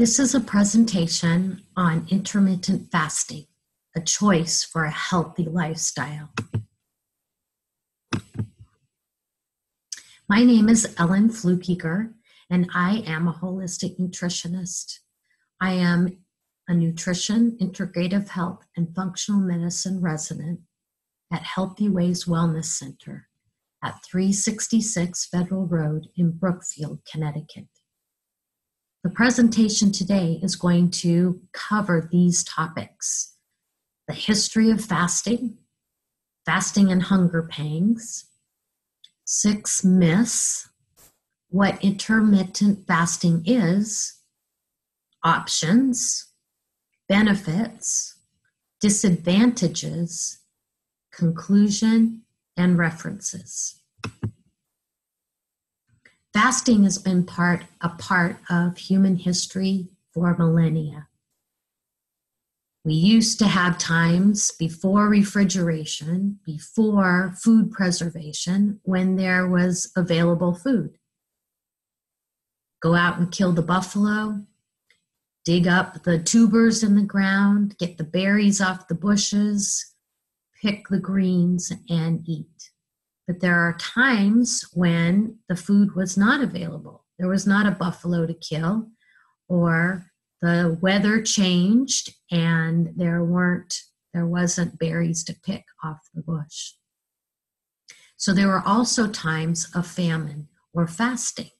This is a presentation on intermittent fasting, a choice for a healthy lifestyle. My name is Ellen Fluckiger, and I am a holistic nutritionist. I am a nutrition, integrative health, and functional medicine resident at Healthy Ways Wellness Center at 366 Federal Road in Brookfield, Connecticut. The presentation today is going to cover these topics: the history of fasting, fasting and hunger pangs, 6 myths, what intermittent fasting is, options, benefits, disadvantages, conclusion, and references. Fasting has been a part of human history for millennia. We used to have times before refrigeration, before food preservation, when there was available food. Go out and kill the buffalo, dig up the tubers in the ground, get the berries off the bushes, pick the greens, and eat. But there are times when the food was not available. There was not a buffalo to kill, or the weather changed and there wasn't berries to pick off the bush. So there were also times of famine or fasting.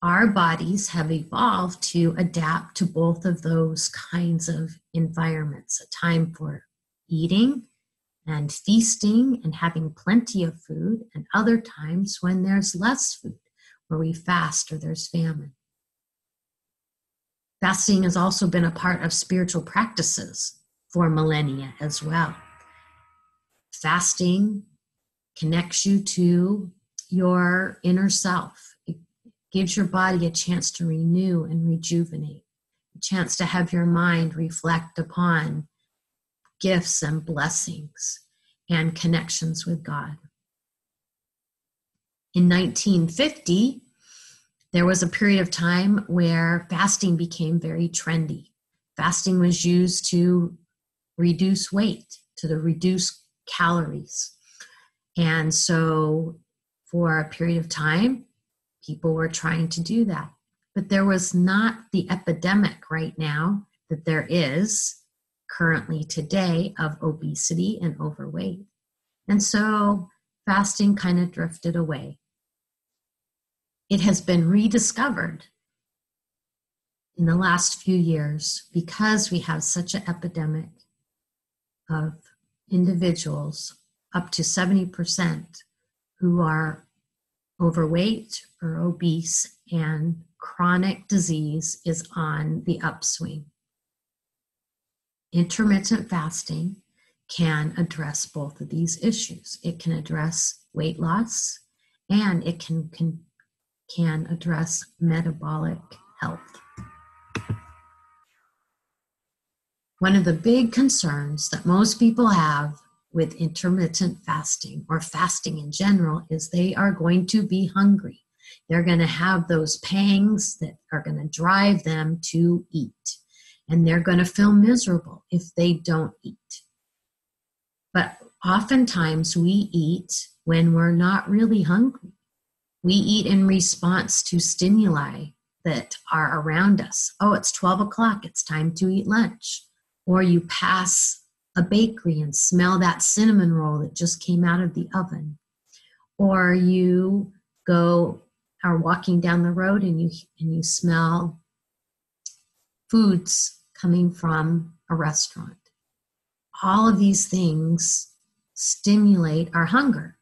Our bodies have evolved to adapt to both of those kinds of environments, a time for eating and feasting and having plenty of food, and other times when there's less food, where we fast or there's famine. Fasting has also been a part of spiritual practices for millennia as well. Fasting connects you to your inner self. It gives your body a chance to renew and rejuvenate, a chance to have your mind reflect upon gifts and blessings and connections with God. In 1950, there was a period of time where fasting became very trendy. Fasting was used to reduce weight, to reduce calories. And so for a period of time, people were trying to do that. But there was not the epidemic right now that there is currently today of obesity and overweight. And so fasting kind of drifted away. It has been rediscovered in the last few years because we have such an epidemic of individuals, up to 70%, who are overweight or obese, and chronic disease is on the upswing. Intermittent fasting can address both of these issues. It can address weight loss, and it can address metabolic health. One of the big concerns that most people have with intermittent fasting, or fasting in general, is they are going to be hungry. They're going to have those pangs that are going to drive them to eat. And they're going to feel miserable if they don't eat. But oftentimes we eat when we're not really hungry. We eat in response to stimuli that are around us. Oh, it's 12 o'clock, it's time to eat lunch. Or you pass a bakery and smell that cinnamon roll that just came out of the oven. Or you are walking down the road and you smell foods coming from a restaurant. All of these things stimulate our hunger,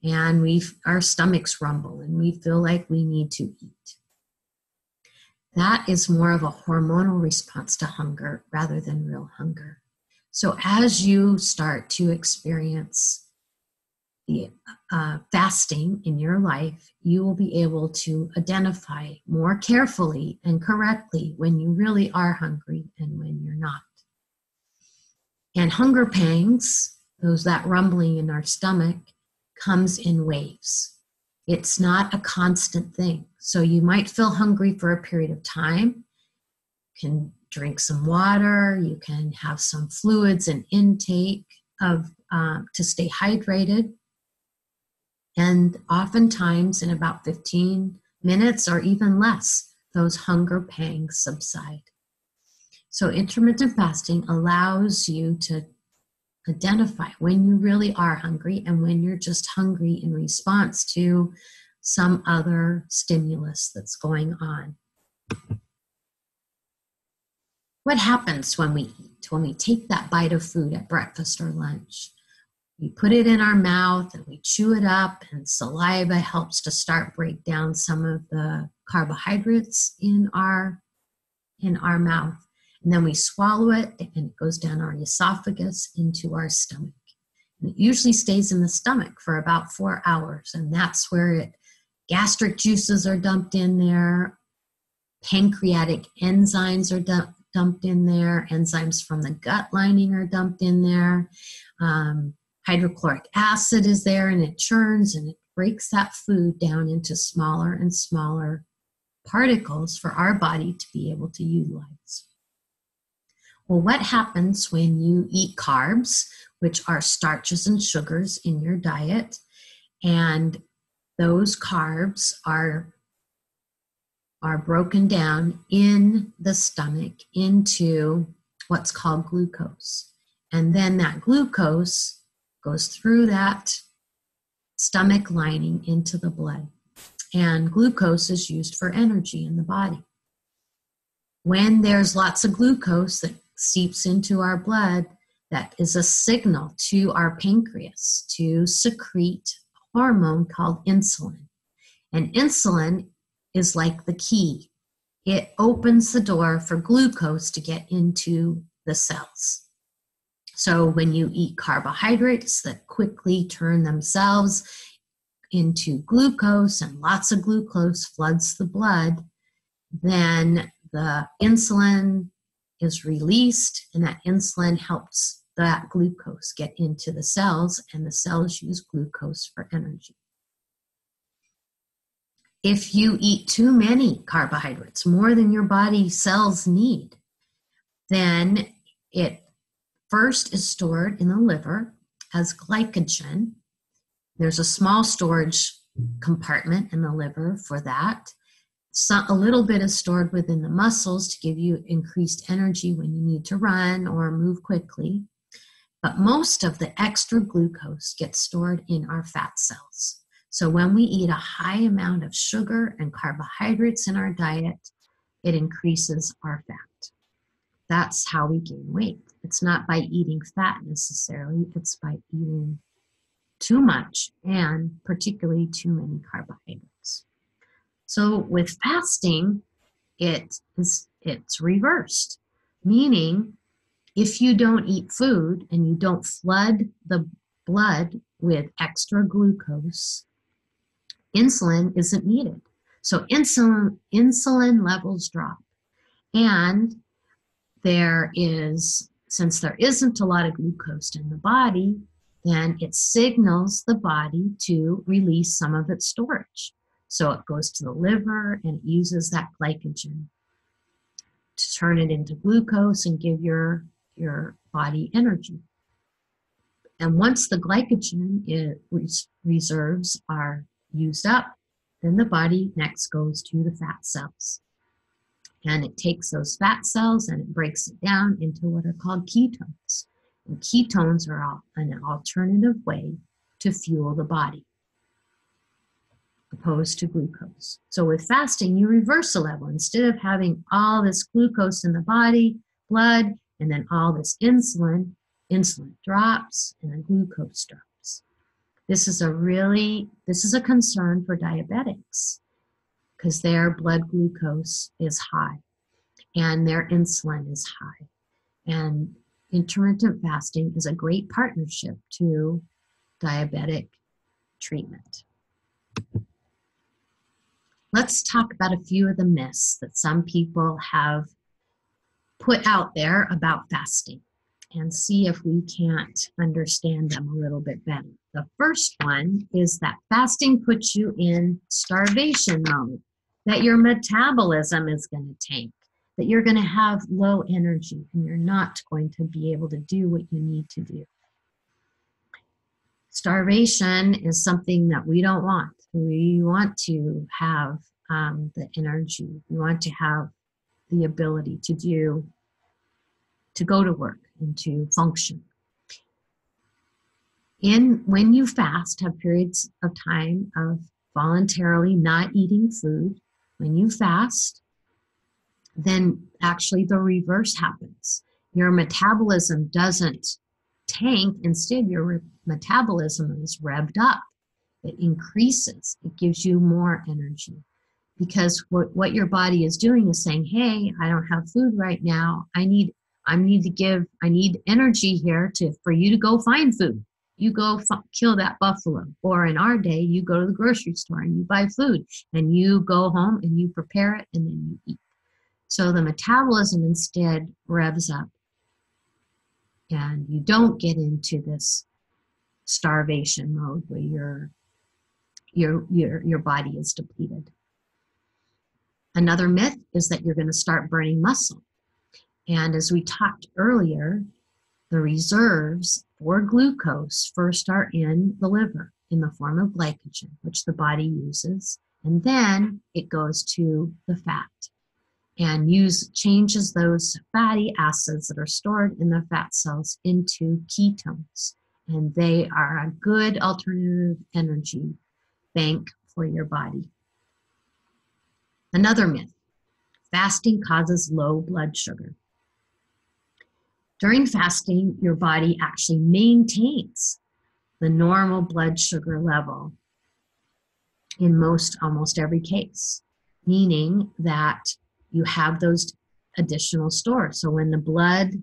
and our stomachs rumble and we feel like we need to eat. That is more of a hormonal response to hunger rather than real hunger. So as you start to experience the fasting in your life, you will be able to identify more carefully and correctly when you really are hungry and when you're not. And hunger pangs, that rumbling in our stomach, comes in waves. It's not a constant thing. So you might feel hungry for a period of time, can drink some water, you can have some fluids and intake of to stay hydrated. And oftentimes in about 15 minutes or even less, those hunger pangs subside. So intermittent fasting allows you to identify when you really are hungry and when you're just hungry in response to some other stimulus that's going on. What happens when we eat, when we take that bite of food at breakfast or lunch? We put it in our mouth and we chew it up, and saliva helps to start break down some of the carbohydrates in our mouth. And then we swallow it and it goes down our esophagus into our stomach. And it usually stays in the stomach for about 4 hours, and that's where gastric juices are dumped in there, pancreatic enzymes are dumped in there, enzymes from the gut lining are dumped in there, hydrochloric acid is there, and it churns and it breaks that food down into smaller and smaller particles for our body to be able to utilize. Well, what happens when you eat carbs, which are starches and sugars in your diet, and those carbs are broken down in the stomach into what's called glucose. And then that glucose goes through that stomach lining into the blood. And glucose is used for energy in the body. When there's lots of glucose that seeps into our blood, that is a signal to our pancreas to secrete a hormone called insulin. And insulin is like the key. It opens the door for glucose to get into the cells. So when you eat carbohydrates that quickly turn themselves into glucose and lots of glucose floods the blood, then the insulin is released, and that insulin helps that glucose get into the cells, and the cells use glucose for energy. If you eat too many carbohydrates, more than your body cells need, then it first is stored in the liver as glycogen. There's a small storage compartment in the liver for that. A little bit is stored within the muscles to give you increased energy when you need to run or move quickly. But most of the extra glucose gets stored in our fat cells. So when we eat a high amount of sugar and carbohydrates in our diet, it increases our fat. That's how we gain weight. It's not by eating fat necessarily, it's by eating too much and particularly too many carbohydrates. So with fasting, it's reversed, meaning if you don't eat food and you don't flood the blood with extra glucose, insulin isn't needed. So insulin levels drop. And since there isn't a lot of glucose in the body, then it signals the body to release some of its storage. So it goes to the liver and it uses that glycogen to turn it into glucose and give your body energy. And once the glycogen reserves are used up, then the body next goes to the fat cells. And it takes those fat cells and it breaks it down into what are called ketones. And ketones are an alternative way to fuel the body, opposed to glucose. So with fasting, you reverse the level. Instead of having all this glucose in the body, blood, and then all this insulin drops and then glucose drops. This is a concern for diabetics because their blood glucose is high and their insulin is high. And intermittent fasting is a great partnership to diabetic treatment. Let's talk about a few of the myths that some people have put out there about fasting and see if we can't understand them a little bit better. The first one is that fasting puts you in starvation mode, that your metabolism is going to tank, that you're going to have low energy and you're not going to be able to do what you need to do. Starvation is something that we don't want. We want to have the energy. We want to have the ability to go to work and to function. When you fast, have periods of time of voluntarily not eating food. When you fast, then actually the reverse happens. Your metabolism doesn't tank. Instead, your metabolism is revved up. It increases. It gives you more energy. Because what your body is doing is saying, hey, I don't have food right now. I need energy here for you to go find food. You go kill that buffalo. Or in our day, you go to the grocery store and you buy food and you go home and you prepare it and then you eat. So the metabolism instead revs up and you don't get into this starvation mode where your body is depleted. Another myth is that you're going to start burning muscle. And as we talked earlier, the reserves for glucose first are in the liver in the form of glycogen, which the body uses, and then it goes to the fat and changes those fatty acids that are stored in the fat cells into ketones. And they are a good alternative energy bank for your body. Another myth, fasting causes low blood sugar. During fasting, your body actually maintains the normal blood sugar level in almost every case, meaning that you have those additional stores. So when the blood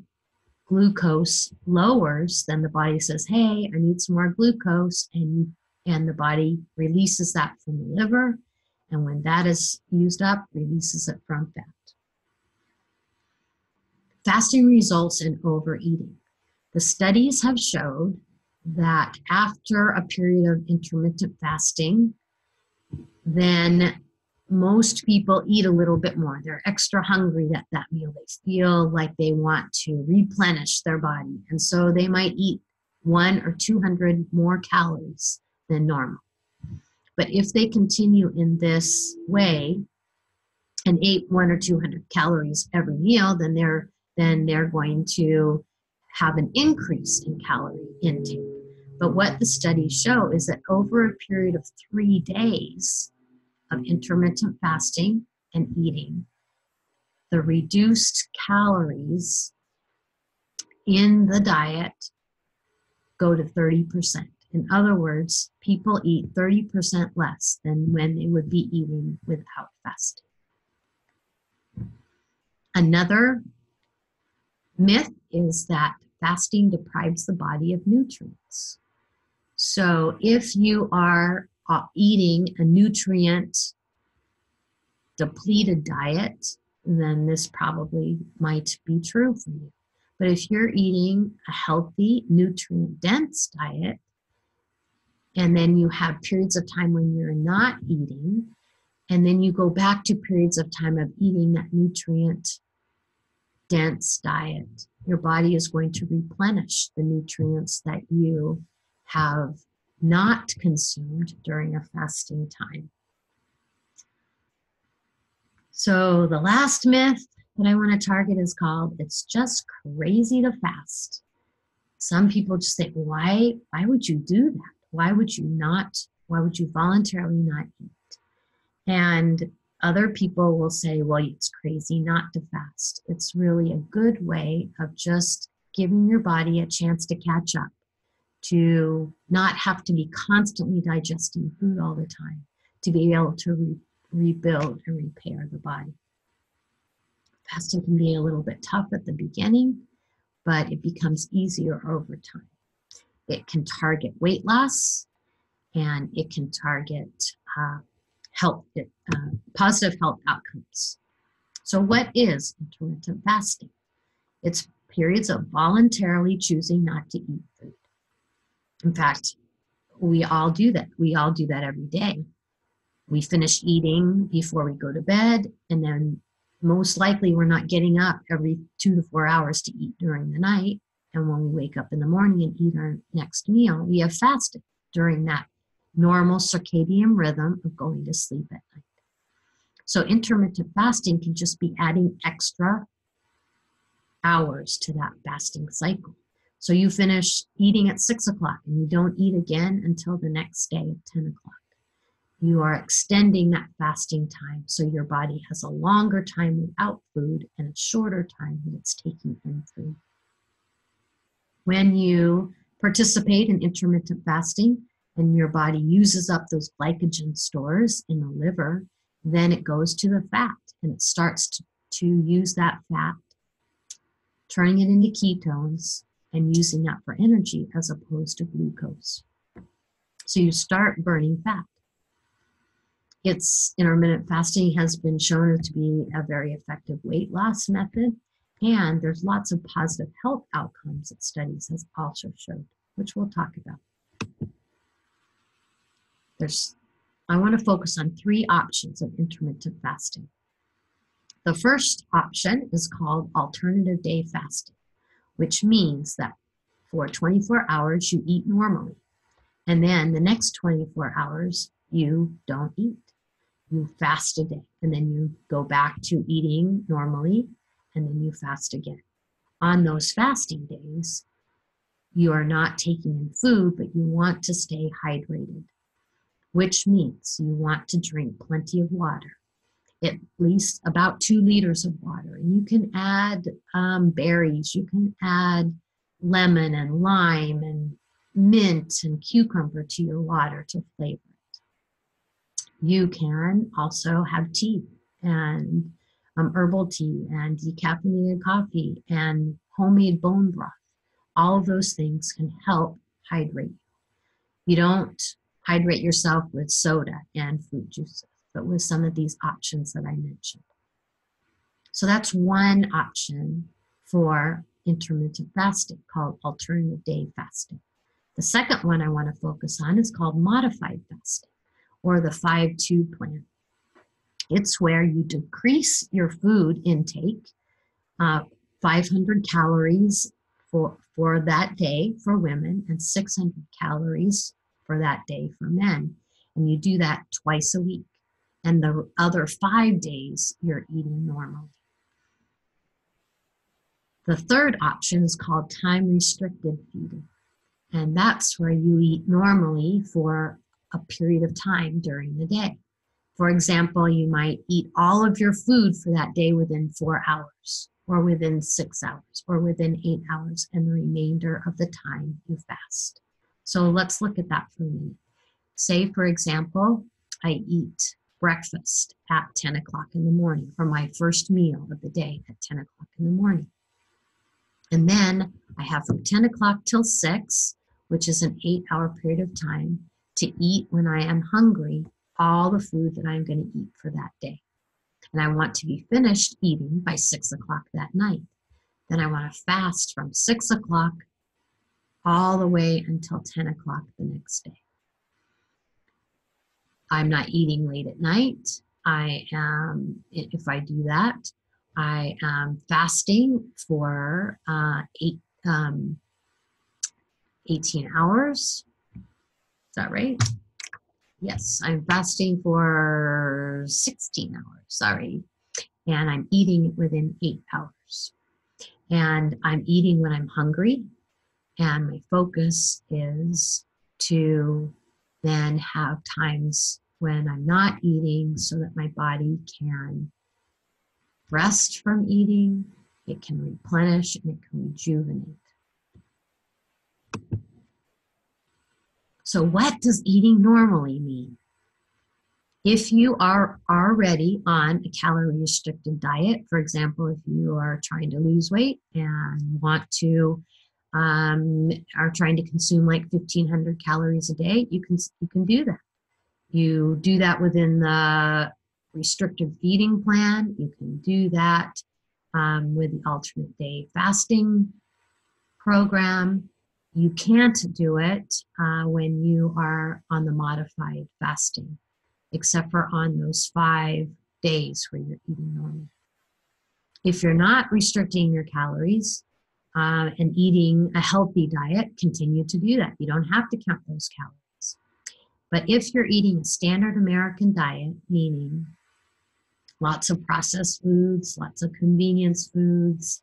glucose lowers, then the body says, hey, I need some more glucose, and the body releases that from the liver, and when that is used up, releases it from fat. Fasting results in overeating. The studies have showed that after a period of intermittent fasting, then most people eat a little bit more. They're extra hungry at that meal. They feel like they want to replenish their body. And so they might eat 100 or 200 more calories than normal. But if they continue in this way and ate 100 or 200 calories every meal, then they're going to have an increase in calorie intake. But what the studies show is that over a period of 3 days of intermittent fasting and eating, the reduced calories in the diet go to 30%. In other words, people eat 30% less than when they would be eating without fasting. Another myth is that fasting deprives the body of nutrients. So if you are eating a nutrient depleted diet, then this probably might be true for you. But if you're eating a healthy, nutrient-dense diet, and then you have periods of time when you're not eating, and then you go back to periods of time of eating that nutrient-dense diet, your body is going to replenish the nutrients that you have not consumed during a fasting time. So the last myth that I want to target is called, it's just crazy to fast. Some people just say, why would you do that? Why would you voluntarily not eat? And other people will say, well, it's crazy not to fast. It's really a good way of just giving your body a chance to catch up, to not have to be constantly digesting food all the time, to be able to rebuild and repair the body. Fasting can be a little bit tough at the beginning, but it becomes easier over time. It can target weight loss, and it can target positive health outcomes. So what is intermittent fasting? It's periods of voluntarily choosing not to eat food. In fact, we all do that. We all do that every day. We finish eating before we go to bed, and then Most likely, we're not getting up every 2 to 4 hours to eat during the night. And when we wake up in the morning and eat our next meal, we have fasted during that normal circadian rhythm of going to sleep at night. So intermittent fasting can just be adding extra hours to that fasting cycle. So you finish eating at 6 o'clock and you don't eat again until the next day at 10 o'clock. You are extending that fasting time so your body has a longer time without food and a shorter time that it's taking in food. When you participate in intermittent fasting and your body uses up those glycogen stores in the liver, then it goes to the fat and it starts to use that fat, turning it into ketones and using that for energy as opposed to glucose. So you start burning fat. Intermittent fasting has been shown to be a very effective weight loss method, and there's lots of positive health outcomes that studies has also showed, which we'll talk about. I want to focus on 3 options of intermittent fasting. The first option is called alternative day fasting, which means that for 24 hours you eat normally, and then the next 24 hours you don't eat. You fast a day, and then you go back to eating normally, and then you fast again. On those fasting days, you are not taking in food, but you want to stay hydrated, which means you want to drink plenty of water, at least about 2 liters of water. And you can add berries, you can add lemon and lime and mint and cucumber to your water to flavor it. You can also have tea and herbal tea and decaffeinated coffee and homemade bone broth. All of those things can help hydrate you. You don't hydrate yourself with soda and fruit juices, but with some of these options that I mentioned. So that's one option for intermittent fasting called alternative day fasting. The second one I want to focus on is called modified fasting, or the 5-2 plan. It's where you decrease your food intake, 500 calories for that day for women and 600 calories for that day for men. And you do that twice a week. And the other 5 days, you're eating normally. The third option is called time-restricted feeding. And that's where you eat normally for a period of time during the day. For example, you might eat all of your food for that day within 4 hours, or within 6 hours, or within 8 hours, and the remainder of the time you fast. So let's look at that for a minute. Say, for example, I eat breakfast at 10 o'clock in the morning, or my first meal of the day at 10 o'clock in the morning. And then I have from 10 o'clock till 6, which is an 8-hour period of time, to eat when I am hungry, all the food that I'm going to eat for that day. And I want to be finished eating by 6 o'clock that night. Then I want to fast from 6 o'clock all the way until 10 o'clock the next day. I'm not eating late at night. If I do that, I am fasting for 18 hours. Is that right? Yes, I'm fasting for 16 hours, sorry. And I'm eating within 8 hours. And I'm eating when I'm hungry. And my focus is to then have times when I'm not eating so that my body can rest from eating, it can replenish, and it can rejuvenate. So what does eating normally mean? If you are already on a calorie-restricted diet, for example, if you are trying to lose weight and want to, are trying to consume like 1,500 calories a day, you can do that. You do that within the restrictive feeding plan. You can do that with the alternate day fasting program. You can't do it when you are on the modified fasting, except for on those 5 days where you're eating normal. If you're not restricting your calories and eating a healthy diet, continue to do that. You don't have to count those calories. But if you're eating a standard American diet, meaning lots of processed foods, lots of convenience foods,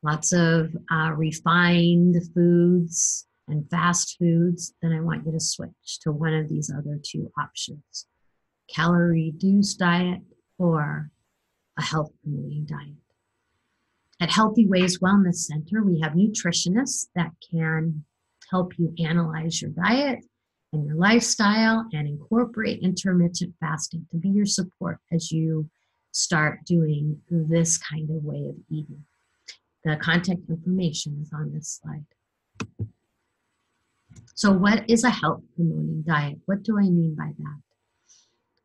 lots of refined foods and fast foods, then I want you to switch to one of these other two options: calorie reduced diet or a health promoting diet. At Healthy Ways Wellness Center, we have nutritionists that can help you analyze your diet and your lifestyle and incorporate intermittent fasting to be your support as you start doing this kind of way of eating. The contact information is on this slide. So what is a health promoting diet? What do I mean by that?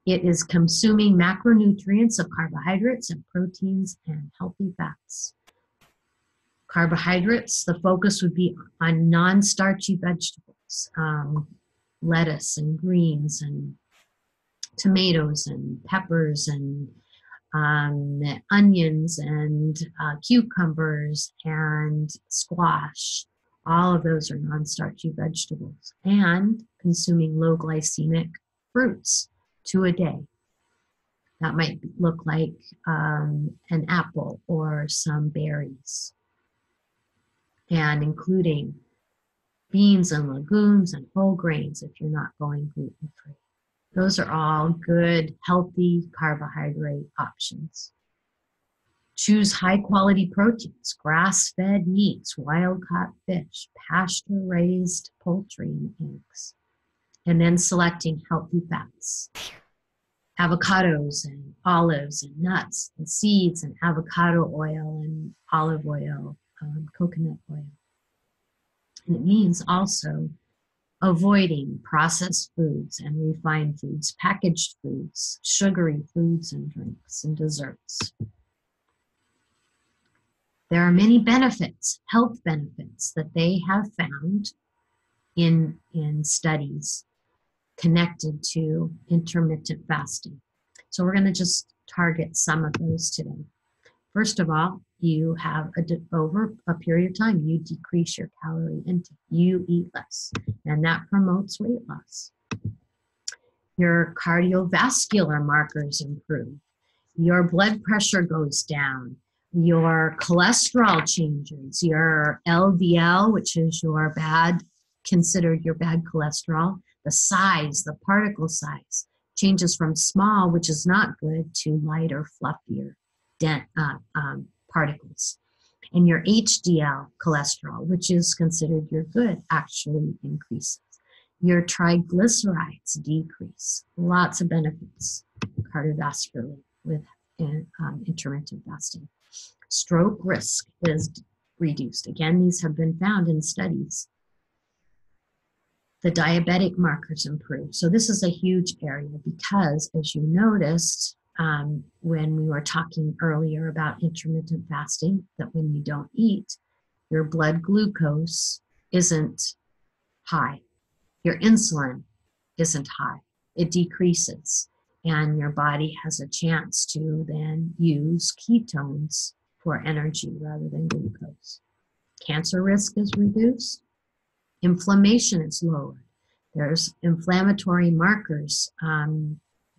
It is consuming macronutrients of carbohydrates and proteins and healthy fats. Carbohydrates, the focus would be on non-starchy vegetables, lettuce and greens and tomatoes and peppers and onions and cucumbers and squash. All of those are non-starchy vegetables. And consuming low glycemic fruits, 2 a day. That might look like an apple or some berries. And including beans and legumes and whole grains if you're not going gluten-free. Those are all good, healthy carbohydrate options. Choose high-quality proteins, grass-fed meats, wild-caught fish, pasture-raised poultry, and eggs. And then selecting healthy fats. Avocados and olives and nuts and seeds and avocado oil and olive oil, coconut oil. And it means also avoiding processed foods and refined foods, packaged foods, sugary foods and drinks and desserts. There are many benefits, health benefits, that they have found in studies connected to intermittent fasting. So we're going to just target some of those today. First of all, you have over a period of time, you decrease your calorie intake. You eat less, and that promotes weight loss. Your cardiovascular markers improve. Your blood pressure goes down. Your cholesterol changes. Your LDL, which is considered your bad cholesterol, the size, the particle size, changes from small, which is not good, to lighter, fluffier particles. And your HDL cholesterol, which is considered your good, actually increases. Your triglycerides decrease. Lots of benefits cardiovascularly with intermittent fasting. Stroke risk is reduced. Again, these have been found in studies. The diabetic markers improve. So this is a huge area because, as you noticed, when we were talking earlier about intermittent fasting, that when you don't eat, your blood glucose isn't high. Your insulin isn't high. It decreases. And your body has a chance to then use ketones for energy rather than glucose. Cancer risk is reduced. Inflammation is lowered. There's inflammatory markers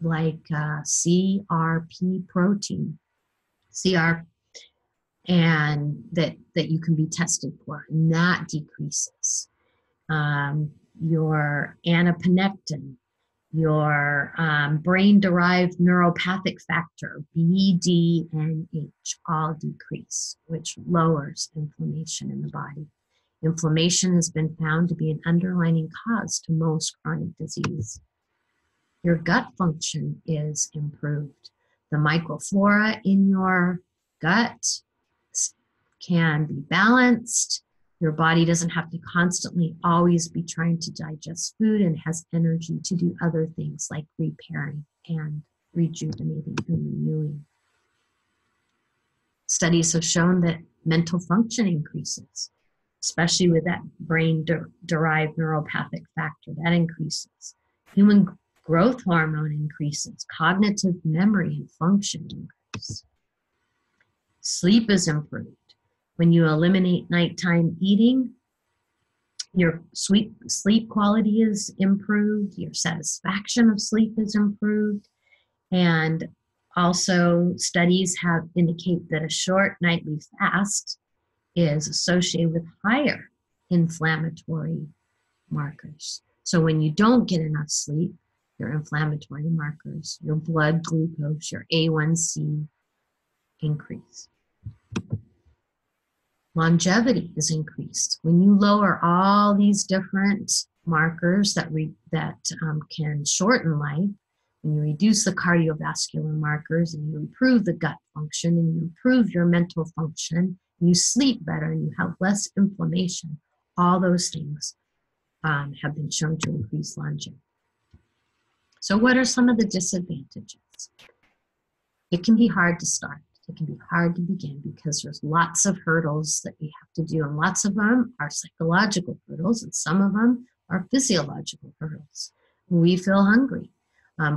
like CRP protein, and that you can be tested for, and that decreases. Your adiponectin, your brain-derived neuropathic factor, BDNH, all decrease, which lowers inflammation in the body. Inflammation has been found to be an underlying cause to most chronic disease. Your gut function is improved. The microflora in your gut can be balanced. Your body doesn't have to constantly always be trying to digest food and has energy to do other things like repairing and rejuvenating and renewing. Studies have shown that mental function increases, especially with that brain-derived neuropathic factor. That increases. Human growth hormone increases. Cognitive memory and function increase. Sleep is improved. When you eliminate nighttime eating, your sleep quality is improved, your satisfaction of sleep is improved, and also studies have indicate that a short nightly fast is associated with higher inflammatory markers. So when you don't get enough sleep, your inflammatory markers, your blood glucose, your A1C increase. Longevity is increased. When you lower all these different markers that can shorten life, when you reduce the cardiovascular markers and you improve the gut function and you improve your mental function, and you sleep better and you have less inflammation, all those things have been shown to increase longevity. So what are some of the disadvantages? It can be hard to start. It can be hard to begin because there's lots of hurdles that we have to do, and lots of them are psychological hurdles, and some of them are physiological hurdles. We feel hungry.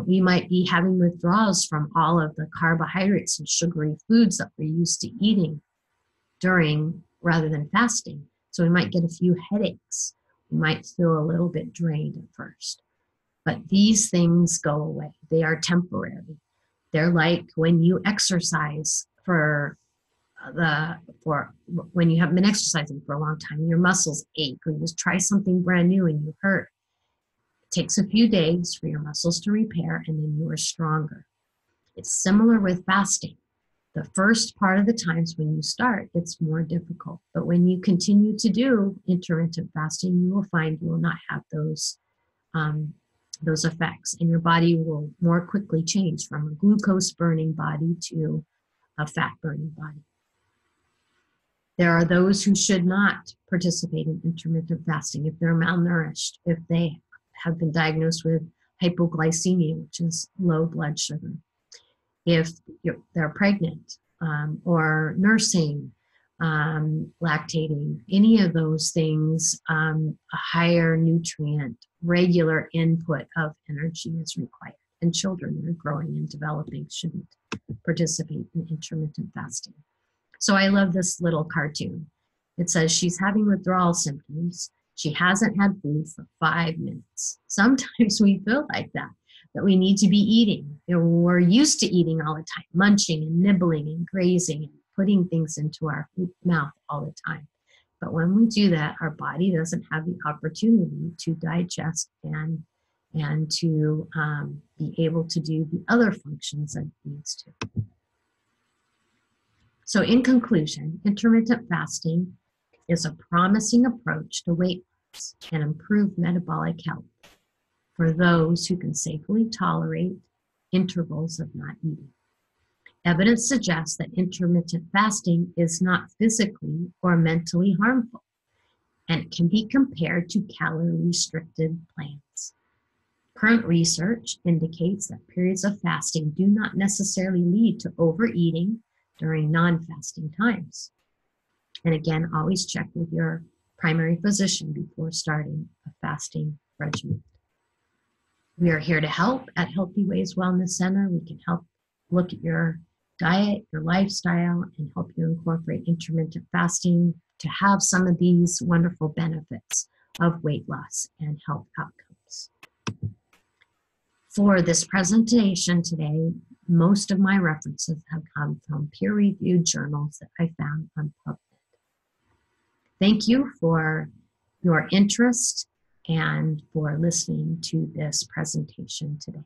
We might be having withdrawals from all of the carbohydrates and sugary foods that we're used to eating during rather than fasting. So we might get a few headaches. We might feel a little bit drained at first. But these things go away. They are temporary. They're like when you exercise when you have been exercising for a long time, your muscles ache, or you just try something brand new and you hurt. It takes a few days for your muscles to repair, and then you are stronger. It's similar with fasting. The first part of the times when you start, it's more difficult. But when you continue to do intermittent fasting, you will find you will not have those effects, and your body will more quickly change from a glucose burning body to a fat burning body. There are those who should not participate in intermittent fasting if they're malnourished, if they have been diagnosed with hypoglycemia, which is low blood sugar, if they're pregnant or nursing, lactating, any of those things, a higher nutrient, regular input of energy is required. And children that are growing and developing shouldn't participate in intermittent fasting. So I love this little cartoon. It says she's having withdrawal symptoms. She hasn't had food for 5 minutes. Sometimes we feel like that we need to be eating. We're used to eating all the time, munching and nibbling and grazing and putting things into our mouth all the time. But when we do that, our body doesn't have the opportunity to digest and to be able to do the other functions that it needs to. So in conclusion, intermittent fasting is a promising approach to weight loss and improved metabolic health for those who can safely tolerate intervals of not eating. Evidence suggests that intermittent fasting is not physically or mentally harmful, and it can be compared to calorie-restricted plans. Current research indicates that periods of fasting do not necessarily lead to overeating during non-fasting times. And again, always check with your primary physician before starting a fasting regimen. We are here to help at Healthy Ways Wellness Center. We can help look at your diet, your lifestyle, and help you incorporate intermittent fasting to have some of these wonderful benefits of weight loss and health outcomes. For this presentation today, most of my references have come from peer-reviewed journals that I found on PubMed. Thank you for your interest and for listening to this presentation today.